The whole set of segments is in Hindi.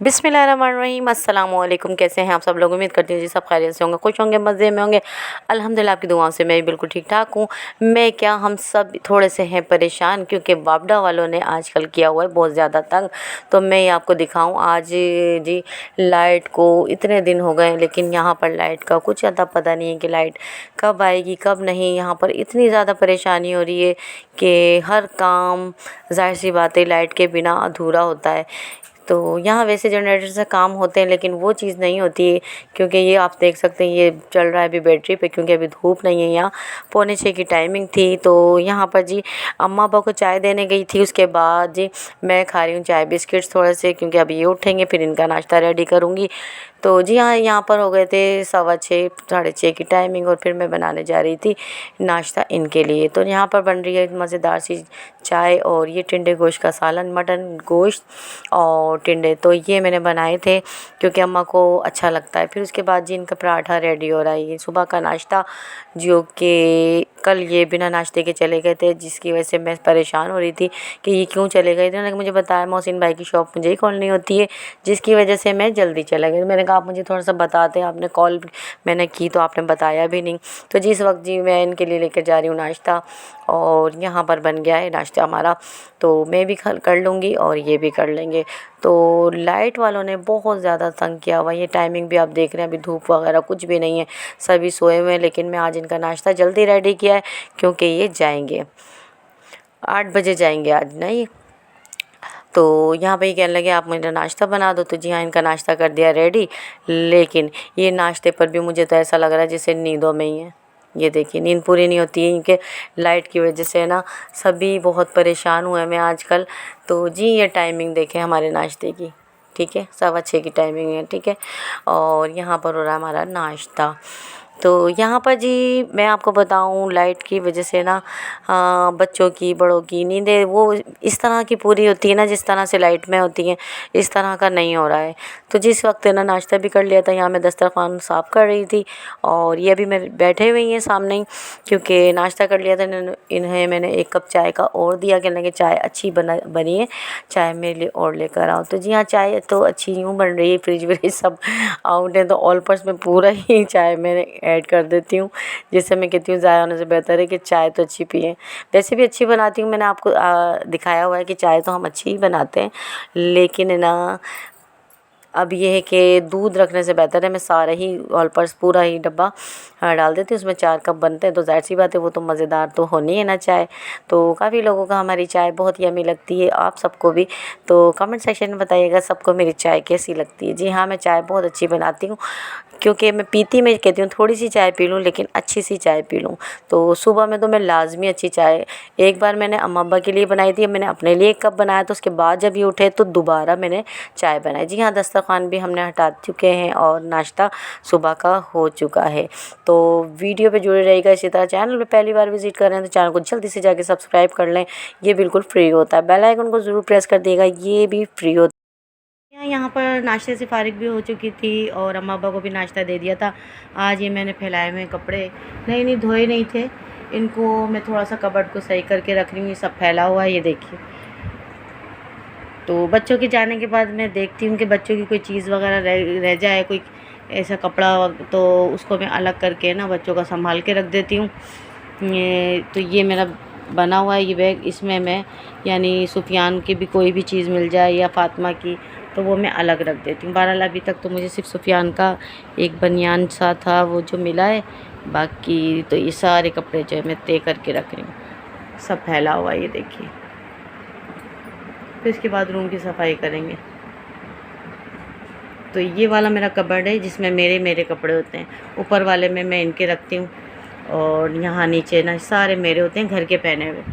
बिस्मिल्लाहिर्रहमानिर्रहीम, अस्सलाम वालेकुम। कैसे हैं आप सब लोग? उम्मीद करती हूँ जी सब खैरियत से होंगे, खुश होंगे, मज़े में होंगे। अल्हम्दुलिल्लाह आपकी दुआओं से मैं भी बिल्कुल ठीक ठाक हूँ। मैं क्या, हम सब थोड़े से हैं परेशान, क्योंकि बाबडा वालों ने आजकल किया हुआ है बहुत ज़्यादा तंग। तो मैं ये आपको दिखाऊँ आज जी, लाइट को इतने दिन हो गए लेकिन यहाँ पर लाइट का कुछ अता पता नहीं है कि लाइट कब आएगी कब नहीं। यहाँ पर इतनी ज़्यादा परेशानी हो रही है कि हर काम ज़ाहिर सी बात है लाइट के बिना अधूरा होता है। तो यहाँ वैसे जनरेटर से काम होते हैं लेकिन वो चीज़ नहीं होती है, क्योंकि ये आप देख सकते हैं ये चल रहा है अभी बैटरी पे, क्योंकि अभी धूप नहीं है। यहाँ 5:45 की टाइमिंग थी। तो यहाँ पर जी अम्मा अब्बा को चाय देने गई थी, उसके बाद जी मैं खा रही हूँ चाय बिस्किट्स थोड़े से, क्योंकि अभी ये उठेंगे फिर इनका नाश्ता रेडी करूँगी। तो जी हाँ, यहाँ पर हो गए थे 6:15 6:30 की टाइमिंग, और फिर मैं बनाने जा रही थी नाश्ता इनके लिए। तो यहाँ पर बन रही है मज़ेदार सी चाय, और ये टिंडे गोश्त का सालन, मटन गोश्त और टिंडे, तो ये मैंने बनाए थे क्योंकि अम्मा को अच्छा लगता है। फिर उसके बाद जी इनका पराठा रेडी हो रहा है, ये सुबह का नाश्ता जो कि कल ये बिना नाश्ते के चले गए थे, जिसकी वजह से मैं परेशान हो रही थी कि ये क्यों चले गए थे। उन्होंने मुझे बताया मोहसिन भाई की शॉप मुझे ही खोलनी होती है, जिसकी वजह से मैं जल्दी चला गई। मैंने कहा आप मुझे थोड़ा सा बताते, आपने कॉल मैंने की तो आपने बताया भी नहीं। तो जिस वक्त जी मैं इनके लिए लेकर जा रही हूँ नाश्ता, और यहाँ पर बन गया है नाश्ता हमारा, तो मैं भी कर लूँगी और ये भी कर लेंगे। तो लाइट वालों ने बहुत ज़्यादा तंग किया हुआ। ये टाइमिंग भी आप देख रहे हैं, अभी धूप वगैरह कुछ भी नहीं है, सभी सोए हुए हैं। लेकिन मैं आज इनका नाश्ता जल्दी रेडी किया है क्योंकि ये जाएंगे 8 बजे जाएंगे आज नहीं। तो यहाँ पे ये कहने लगे आप मेरा नाश्ता बना दो। तो जी हाँ, इनका नाश्ता कर दिया रेडी, लेकिन ये नाश्ते पर भी मुझे तो ऐसा लग रहा है जैसे नींदों में ही है। ये देखिए नींद पूरी नहीं होती है इनके लाइट की वजह से ना, सभी बहुत परेशान हुए हैं आजकल। तो जी ये टाइमिंग देखें हमारे नाश्ते की, ठीक है, 6:15 की टाइमिंग है, ठीक है। और यहाँ पर हो रहा है हमारा नाश्ता। तो यहाँ पर जी मैं आपको बताऊँ लाइट की वजह से ना बच्चों की बड़ों की नींदें वो इस तरह की पूरी होती है ना जिस तरह से लाइट में होती हैं, इस तरह का नहीं हो रहा है। तो जिस वक्त ना नाश्ता भी कर लिया था, यहाँ मैं दस्तरखान साफ़ कर रही थी और ये अभी मैं बैठे हुई हैं सामने ही, क्योंकि नाश्ता कर लिया था। इन्हें मैंने 1 कप चाय का और दिया, कहने लगे चाय अच्छी बनी है, चाय मेरे लिए और लेकर आओ। तो जी हाँ, चाय तो अच्छी यूँ बन रही है, फ्रिज व्रिज सब आउट है, तो ऑल पर्स में पूरा ही चाय मैंने ऐड कर देती हूँ, जिससे मैं कहती हूँ ज़ाया होने से बेहतर है कि चाय तो अच्छी पिएं। वैसे भी अच्छी बनाती हूँ, मैंने आपको दिखाया हुआ है कि चाय तो हम अच्छी ही बनाते हैं, लेकिन ना अब ये है कि दूध रखने से बेहतर है मैं सारा ही ऑल पर्स पूरा ही डब्बा डाल देती हूँ। उसमें 4 कप बनते हैं, तो ज़ाहिर सी बात है वो तो मज़ेदार तो होनी है ना चाय। तो काफ़ी लोगों का हमारी चाय बहुत यम्मी लगती है, आप सबको भी। तो कमेंट सेक्शन में बताइएगा सबको मेरी चाय कैसी लगती है। जी हाँ, मैं चाय बहुत अच्छी बनाती हूँ, क्योंकि मैं पीती मैं कहती हूँ थोड़ी सी चाय पी लूँ लेकिन अच्छी सी चाय पी लूँ। तो सुबह में तो मैं लाजमी अच्छी चाय, एक बार मैंने अम्मा अब्बा के लिए बनाई थी, मैंने अपने लिए 1 कप बनाया, तो उसके बाद जब ये उठे तो दोबारा मैंने चाय बनाई। जी हाँ, दस्तरखान भी हमने हटा चुके हैं और नाश्ता सुबह का हो चुका है। तो वीडियो पे जुड़े रहिएगा। इसी तरह चैनल पे पहली बार विजिट कर रहे हैं तो चैनल को जल्दी से जाके सब्सक्राइब कर लें, ये बिल्कुल फ्री होता है। बेल आइकन को ज़रूर प्रेस कर दिएगा, ये भी फ्री होता है। यहाँ पर नाश्ते से फारिग भी हो चुकी थी और अम्मा अब्बा को भी नाश्ता दे दिया था। आज ये मैंने फैलाए हुए कपड़े नहीं धोए नहीं थे, इनको मैं थोड़ा सा कबर्ड को सही करके रख रही हूँ। ये सब फैला हुआ है, ये देखिए। तो बच्चों के जाने के बाद मैं देखती हूँ कि बच्चों की कोई चीज़ वगैरह रह जाए, कोई ऐसा कपड़ा, तो उसको मैं अलग करके ना बच्चों का संभाल के रख देती हूँ। तो ये मेरा बना हुआ है ये बैग, इसमें मैं यानी सुफियान की भी कोई भी चीज़ मिल जाए या फ़ातिमा की, तो वो मैं अलग रख देती हूँ। बहरहाल अभी तक तो मुझे सिर्फ सुफियान का एक बनियान सा था वो जो मिला है, बाकी तो ये सारे कपड़े जो है मैं तय करके रख रही हूँ। सब फैला हुआ है, ये देखिए। फिर इसके बाद रूम की सफाई करेंगे। तो ये वाला मेरा कबर्ड है जिसमें मेरे कपड़े होते हैं, ऊपर वाले में मैं इनके रखती हूँ, और यहाँ नीचे ना सारे मेरे होते हैं घर के पहने हुए,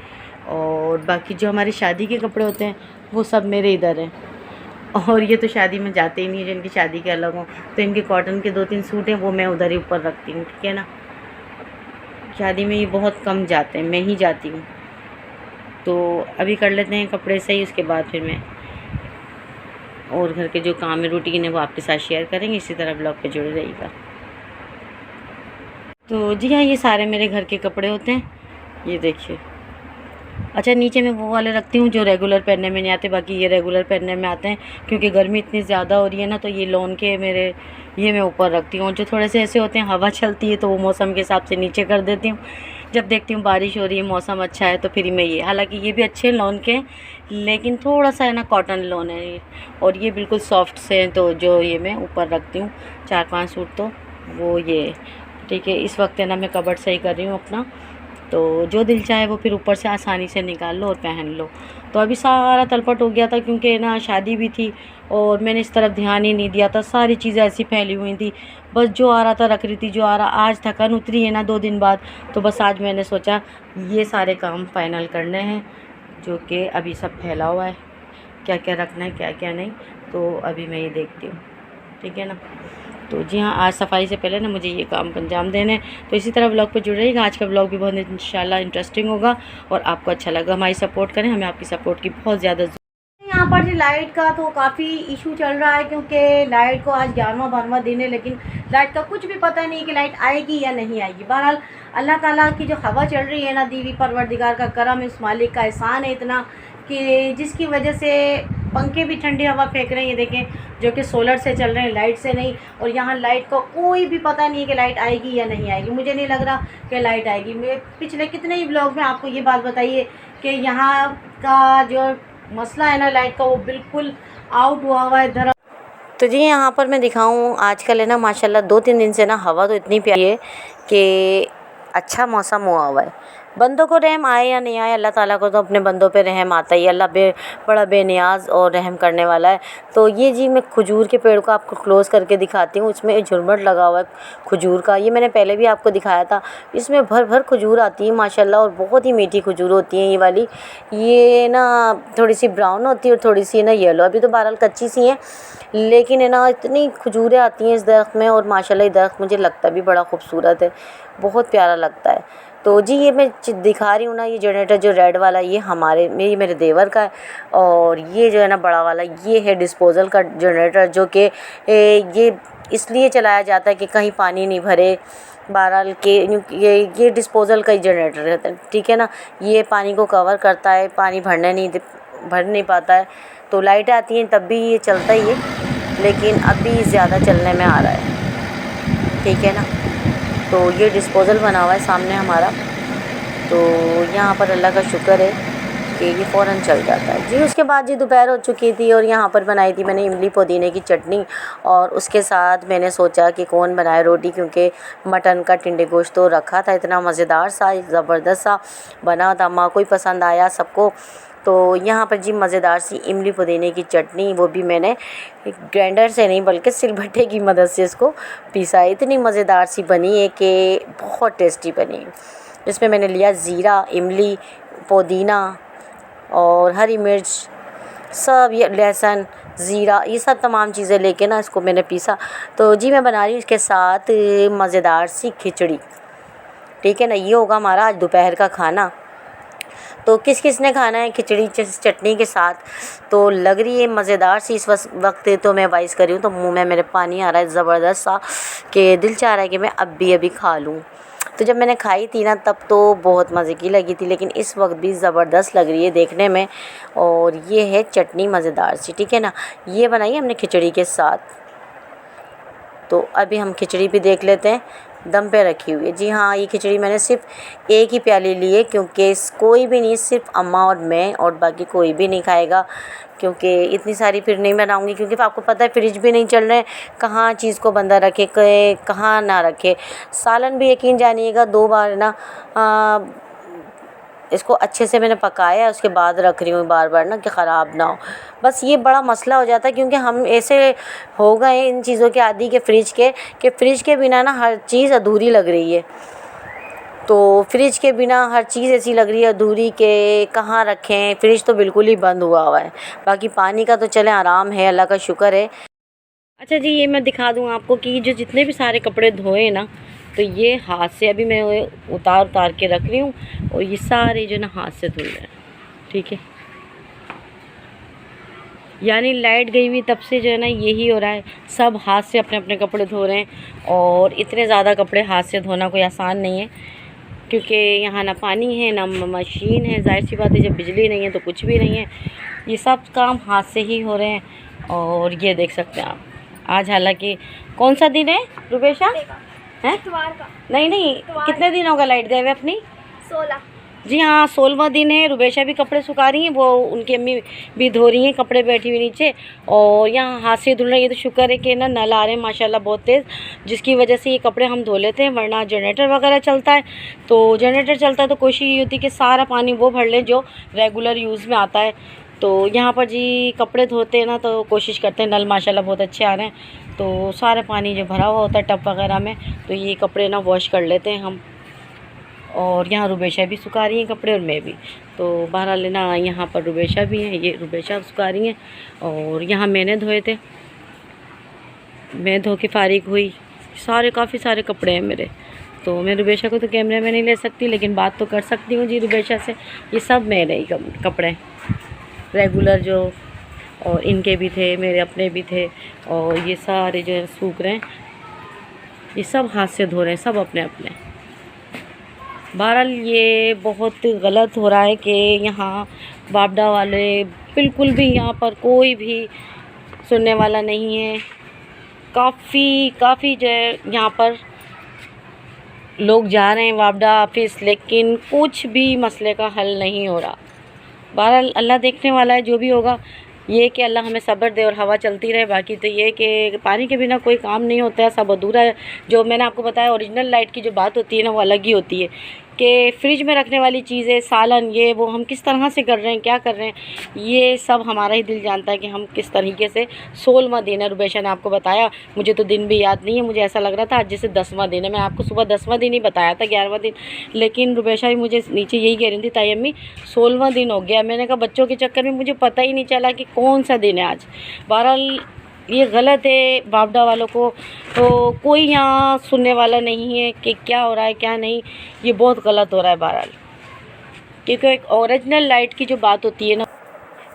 और बाकी जो हमारी शादी के कपड़े होते हैं वो सब मेरे इधर हैं। और ये तो शादी में जाते ही नहीं है, जिनकी शादी के अलग हों, तो इनके कॉटन के 2-3 सूट हैं वो मैं उधर ही ऊपर रखती हूँ, ठीक है ना। शादी में ये बहुत कम जाते हैं, मैं ही जाती हूँ। तो अभी कर लेते हैं कपड़े सही, उसके बाद फिर मैं और घर के जो काम है रूटीन है वो आपके साथ शेयर करेंगे। इसी तरह ब्लॉग पे जुड़े रहिएगा। तो जी हाँ, ये सारे मेरे घर के कपड़े होते हैं, ये देखिए। अच्छा, नीचे मैं वो वाले रखती हूँ जो रेगुलर पहनने में नहीं आते, बाकी ये रेगुलर पहनने में आते हैं। क्योंकि गर्मी इतनी ज़्यादा हो रही है ना, तो ये लॉन के मेरे ये मैं ऊपर रखती हूँ। जो थोड़े से ऐसे होते हैं हवा चलती है तो वो मौसम के हिसाब से नीचे कर देती हूँ। जब देखती हूँ बारिश हो रही है, मौसम अच्छा है, तो फिर मैं ये, हालांकि ये भी अच्छे लॉन के हैं, लेकिन थोड़ा सा है ना कॉटन लॉन है ये, और ये बिल्कुल सॉफ्ट से हैं, तो जो ये मैं ऊपर रखती हूँ 4-5 सूट, तो वो ये ठीक है। इस वक्त है ना मैं कबर्ड सही कर रही हूँ अपना, तो जो दिल चाहे वो फिर ऊपर से आसानी से निकाल लो और पहन लो। तो अभी सारा तलपट हो गया था, क्योंकि ना शादी भी थी और मैंने इस तरफ ध्यान ही नहीं दिया था, सारी चीज़ें ऐसी फैली हुई थी, बस जो आ रहा था रख रही थी, जो आ रहा। आज थकान उतरी है ना 2 दिन बाद, तो बस आज मैंने सोचा ये सारे काम फाइनल करने हैं, जो कि अभी सब फैला हुआ है, क्या क्या रखना है क्या क्या नहीं, तो अभी मैं ये देखती हूँ, ठीक है ना। तो जी हाँ, आज सफाई से पहले ना मुझे ये काम अंजाम देने हैं। तो इसी तरह व्लॉग पे जुड़ रहिएगा। आज का व्लॉग भी बहुत इंशाल्लाह इंटरेस्टिंग होगा और आपको अच्छा लगा। हमारी सपोर्ट करें, हमें आपकी सपोर्ट की बहुत ज़्यादा यहाँ पर जी लाइट का तो काफ़ी इशू चल रहा है, क्योंकि लाइट को आज 11वां-12वां दिन है, लेकिन लाइट का कुछ भी पता नहीं कि लाइट आएगी या नहीं आएगी। बहरहाल अल्लाह ताला की जो हवा चल रही है ना, दीवी परवरदिगार का करम है, उस मालिक का एहसान है इतना कि जिसकी वजह से पंखे भी ठंडी हवा फेंक रहे हैं, ये देखें, जो कि सोलर से चल रहे हैं, लाइट से नहीं। और यहाँ लाइट का कोई भी पता नहीं है कि लाइट आएगी या नहीं आएगी। मुझे नहीं लग रहा कि लाइट आएगी। मैं पिछले कितने ही ब्लॉग में आपको ये बात बताइए कि यहाँ का जो मसला है ना लाइट का, वो बिल्कुल आउट हुआ है धर्म। तो जी यहाँ पर मैं दिखाऊँ, आजकल है ना माशाल्लाह 2-3 दिन से ना हवा तो इतनी प्यारी है कि अच्छा मौसम हुआ है। बंदों को रहम आए या नहीं आए, अल्लाह ताला को तो अपने बंदों पे रहम आता ही। अल्लाह बड़ा बेनियाज और रहम करने वाला है। तो ये जी मैं खजूर के पेड़ को आपको क्लोज़ करके दिखाती हूँ। इसमें झुरमट लगा हुआ है खजूर का, ये मैंने पहले भी आपको दिखाया था। इसमें भर भर खजूर आती है माशाल्लाह, और बहुत ही मीठी खजूर होती है ये वाली। ये ना थोड़ी सी ब्राउन होती है और थोड़ी सी ना येलो, अभी तो बहरहाल कच्ची सी हैं, लेकिन है ना इतनी खजूरें आती हैं इस दरख्त में। और माशाल्लाह ये दरख्त मुझे लगता भी बड़ा खूबसूरत है, बहुत प्यारा लगता है। तो जी ये मैं दिखा रही हूँ ना, ये जनरेटर जो रेड वाला, ये मेरे देवर का है। और ये जो है ना बड़ा वाला, ये है डिस्पोज़ल का जनरेटर, जो कि ये इसलिए चलाया जाता है कि कहीं पानी नहीं भरे। बहरहाल के ये डिस्पोज़ल का ही जनरेटर रहता है, ठीक है ना। ये पानी को कवर करता है, पानी भर नहीं पाता है। तो लाइट आती हैं तब भी ये चलता ही है, लेकिन अभी ज़्यादा चलने में आ रहा है, ठीक है ना। तो ये डिस्पोज़ल बना हुआ है सामने हमारा, तो यहाँ पर अल्लाह का शुक्र है कि ये फ़ौरन चल जाता है जी। उसके बाद जी दोपहर हो चुकी थी और यहाँ पर बनाई थी मैंने इमली पुदीने की चटनी, और उसके साथ मैंने सोचा कि कौन बनाए रोटी, क्योंकि मटन का टिंडे गोश्त तो रखा था, इतना मज़ेदार सा ज़बरदस्त सा बना था, माँ को ही पसंद आया सबको। तो यहाँ पर जी मज़ेदार सी इमली पुदीने की चटनी, वो भी मैंने ग्राइंडर से नहीं बल्कि सिलबट्टे की मदद से इसको पीसा। इतनी मज़ेदार सी बनी है कि बहुत टेस्टी बनी। इसमें मैंने लिया ज़ीरा, इमली, पुदीना और हरी मिर्च, सब ये लहसुन, ज़ीरा, ये सब तमाम चीज़ें लेके ना इसको मैंने पीसा। तो जी मैं बना रही हूँ इसके साथ मज़ेदार सी खिचड़ी, ठीक है ना। ये होगा हमारा आज दोपहर का खाना। तो किस किस ने खाना है खिचड़ी चटनी के साथ, तो लग रही है मज़ेदार सी इस वक्त। तो मैं वाइस कर रही हूँ तो मुंह में मेरे पानी आ रहा है ज़बरदस्त सा, कि दिल चाह रहा है कि मैं अभी खा लूँ। तो जब मैंने खाई थी ना तब तो बहुत मज़े की लगी थी, लेकिन इस वक्त भी ज़बरदस्त लग रही है देखने में। और ये है चटनी मज़ेदार सी, ठीक है ना। ये बनाई हमने खिचड़ी के साथ। तो अभी हम खिचड़ी भी देख लेते हैं, दम पे रखी हुई है। जी हाँ, ये खिचड़ी मैंने सिर्फ एक ही प्याली ली है, क्योंकि कोई भी नहीं, सिर्फ अम्मा और मैं, और बाकी कोई भी नहीं खाएगा, क्योंकि इतनी सारी फिर नहीं बनाऊंगी। क्योंकि आपको पता है फ्रिज भी नहीं चल रहे, कहाँ चीज़ को बंदा रखे कहाँ ना रखे। सालन भी यकीन जानिएगा 2 बार ना इसको अच्छे से मैंने पकाया, उसके बाद रख रही हूँ बार बार ना कि ख़राब ना हो। बस ये बड़ा मसला हो जाता है, क्योंकि हम ऐसे हो गए इन चीज़ों के आदी के फ्रिज के बिना ना हर चीज़ अधूरी लग रही है। तो फ्रिज के बिना हर चीज़ ऐसी लग रही है अधूरी के कहाँ रखें। फ्रिज तो बिल्कुल ही बंद हुआ है, बाकी पानी का तो चले आराम है, अल्लाह का शुक्र है। अच्छा जी, ये मैं दिखा दूँ आपको कि जो जितने भी सारे कपड़े धोए ना, तो ये हाथ से अभी मैं उतार के रख रही हूँ, और ये सारे जो ना हाथ से धुल रहे हैं, ठीक है। यानी लाइट गई हुई तब से जो है ना यही हो रहा है, सब हाथ से अपने अपने कपड़े धो रहे हैं। और इतने ज़्यादा कपड़े हाथ से धोना कोई आसान नहीं है, क्योंकि यहाँ ना पानी है ना मशीन है। ज़ाहिर सी बात है जब बिजली नहीं है तो कुछ भी नहीं है। ये सब काम हाथ से ही हो रहे हैं। और ये देख सकते हैं आप, आज हालांकि कौन सा दिन है रुबेशा? है इतवार का। नहीं कितने दिन होगा लाइट गए हुए अपनी? 16। जी हाँ, 16वां दिन है। रुबेशा भी कपड़े सुखा रही हैं, वो उनकी अम्मी भी धो रही हैं कपड़े बैठी हुई नीचे, और यहाँ हाथ से धुल रही है। तो शुक्र है कि ना नल आ रहे हैं माशाल्लाह बहुत तेज़, जिसकी वजह से ये कपड़े हम धो लेते हैं, वरना जनरेटर वगैरह चलता है। तो जनरेटर चलता है तो कोशिश ये होती है कि सारा पानी वो भर लें जो रेगुलर यूज़ में आता है। तो यहाँ पर जी कपड़े धोते हैं ना तो कोशिश करते हैं, नल माशाल्लाह बहुत अच्छे आ रहे हैं, तो सारा पानी जो भरा हुआ होता है टब वगैरह में, तो ये कपड़े ना वॉश कर लेते हैं हम। और यहाँ रुबेशा भी सुखा रही हैं कपड़े और मैं भी। तो बहरहाल लेना यहाँ पर रुबेशा भी हैं, ये रुबेशा सुखा रही हैं, और यहाँ मैंने धोए थे, मैं धो के फारिग हुई। काफ़ी सारे कपड़े हैं मेरे। तो मैं रुबेशा को तो कैमरे में नहीं ले सकती, लेकिन बात तो कर सकती हूँ जी रुबेशा से। ये सब मेरे ही कपड़े रेगुलर जो, और इनके भी थे, मेरे अपने भी थे, और ये सारे जो है सूख रहे हैं, ये सब हाथ से धो रहे हैं, सब अपने अपने। बहरहाल ये बहुत गलत हो रहा है कि यहाँ बाबडा वाले बिल्कुल भी, यहाँ पर कोई भी सुनने वाला नहीं है। काफ़ी जो है यहाँ पर लोग जा रहे हैं बाबडा ऑफिस, लेकिन कुछ भी मसले का हल नहीं हो रहा। बहरहाल अल्लाह देखने वाला है, जो भी होगा। ये कि अल्लाह हमें सब्र दे और हवा चलती रहे। बाकी तो ये कि पानी के बिना कोई काम नहीं होता है, सब अधूरा है। जो मैंने आपको बताया ओरिजिनल लाइट की जो बात होती है ना, वो अलग ही होती है कि फ्रिज में रखने वाली चीज़ें, सालन, ये वो हम किस तरह से कर रहे हैं, क्या कर रहे हैं, ये सब हमारा ही दिल जानता है कि हम किस तरीके से। 16वां दिन है, रुबेशा ने आपको बताया, मुझे तो दिन भी याद नहीं है। मुझे ऐसा लग रहा था आज जैसे 10वां दिन है। मैं आपको सुबह 10वां दिन ही बताया था, 11वां दिन, लेकिन रुबेशा भी मुझे नीचे यही कह रही थी, ताई अम्मी 16वां दिन हो गया। मैंने कहा बच्चों के चक्कर में मुझे पता ही नहीं चला कि कौन सा दिन है आज। बहरहाल ये गलत है बाबडा वालों को, तो कोई यहाँ सुनने वाला नहीं है कि क्या हो रहा है क्या नहीं। ये बहुत गलत हो रहा है बहरहाल, क्योंकि एक ओरिजिनल लाइट की जो बात होती है ना।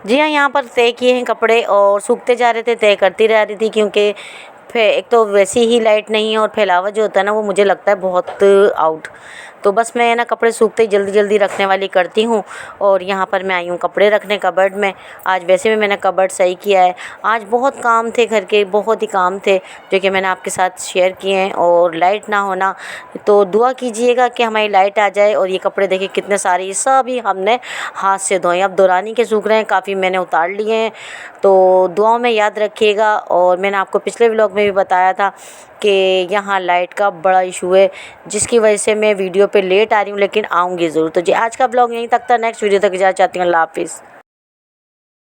जी हाँ, यहाँ पर तय किए हैं कपड़े और सूखते जा रहे थे, तय करती रह रही थी, क्योंकि एक तो वैसी ही लाइट नहीं है, और फैलावा जो होता है ना वो मुझे लगता है बहुत आउट। तो बस मैं ना कपड़े सूखते ही जल्दी जल्दी रखने वाली करती हूँ। और यहाँ पर मैं आई हूँ कपड़े रखने कबर्ड में। आज वैसे भी मैंने कबर्ड सही किया है। आज बहुत काम थे घर के, बहुत ही काम थे, जो कि मैंने आपके साथ शेयर किए हैं। और लाइट ना होना, तो दुआ कीजिएगा कि हमारी लाइट आ जाए। और ये कपड़े देखिए कितने सारे, ये सब ही हमने हाथ से धोए। अब दोरानी के सूख रहे हैं, काफ़ी मैंने उतार लिए हैं। तो दुआओं में याद रखिएगा। और मैंने आपको पिछले व्लॉग में भी बताया था कि यहाँ लाइट का बड़ा इशू है, जिसकी वजह से मैं वीडियो पे लेट आ रही हूँ, लेकिन आऊँगी ज़रूर। तो जी आज का व्लॉग यहीं तक था। नेक्स्ट वीडियो तक इजाज़त चाहती हूँ। अल्लाह हाफ़िज़।